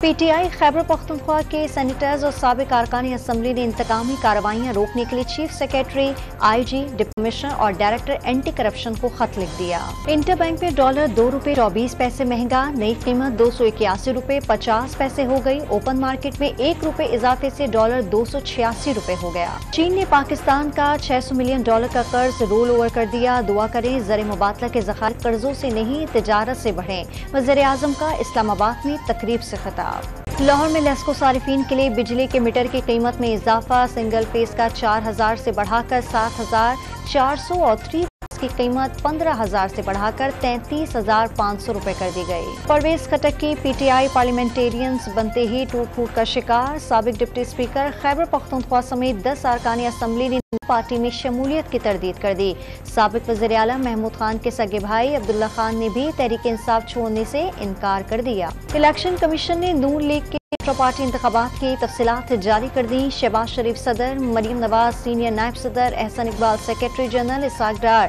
P T I Khyber Pakhtunkhwa کے senators اور سابق ارکان اسمبلی نے انتقامی کارروائیاں روکنے کے لیے چیف سیکریٹری، آئی جی، ڈپٹی کمشنر اور ڈائریکٹر اینٹی کرپشن کو خط لکھ دیا۔ انٹر بینک میں ڈالر 2 روپے 24 پیسے مہنگا، نئی قیمت 281 روپے 50 پیسے ہو گئی۔ اوپن مارکیٹ میں 1 روپے اضافے سے ڈالر 286 روپے ہو گیا۔ چین نے پاکستان کا $600 ملین کا قرض رول اوور کر دیا۔ دعا کریں زر مبادلہ کے ذخائر قرضوں سے نہیں تجارت سے بڑھیں۔ وزیر اعظم کا اسلام آباد میں تقریب سے خطاب۔ لاہور میں لیسکو صارفین کے لیے بجلی کے میٹر کی قیمت میں اضافہ، سنگل فیس کا 4000 سے بڑھا کر 7400 اور 3 فیس کی قیمت 15000 سے بڑھا کر 33500 روپے کر دی گئی۔ پرویز خٹک کی پی ٹی آئی پارلیمنٹیرینز بنتے ہی ٹوٹ پھوٹ کا شکار، سابق ڈپٹی اسپیکر خیبر پختونخوا سمیت 10 ارکان اسمبلی نے پارٹی میں شمولیت کی تردید کر دی۔ سابق وزیر اعلیٰ محمود خان کے سگے بھائی عبداللہ خان نے بھی تحریک انصاف چھوڑنے سے انکار کر دیا۔ الیکشن کمیشن نے نون لیگ کے انٹرا پارٹی انتخابات کی تفصیلات جاری کر دیں۔ شہباز شریف صدر، مریم نواز سینئر نائب صدر، Ahsan Iqbal secretary general, Ishaq Dar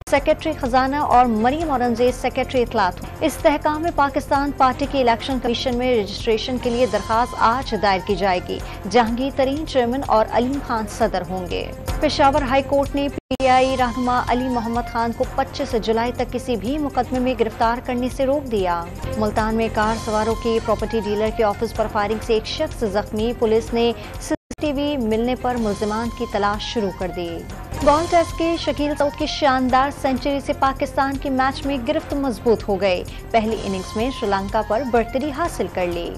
secretary خزانہ اور مریم اورنگزیب سیکرٹری اطلاعات۔ استحکام پاکستان پارٹی کے الیکشن کمیشن میں رجسٹریشن کے لیے درخواست آج دائر کی جائے گی۔ جہانگیر ترین چیئرمین اور علیم خان صدر ہوں گے۔ پشاور ہائی کورٹ نے پی ٹی آئی رہنما علی محمد خان کو 25 جولائی تک کسی بھی مقدمے میں گرفتار کرنے سے روک دیا۔ ملتان میں کار سواروں کی پراپرٹی ڈیلر کے آفس پر فائرنگ سے ایک شخص زخمی، پولیس نے سی ٹی وی ملنے پر ملزمان کی تلاش شروع کر دی۔ بال ٹیسٹ کے شکیل سعود کی شاندار سنچری سے پاکستان کی میچ میں گرفت مضبوط ہو گئی، پہلی اننگز میں سری لنکا پر برتری حاصل کر لی۔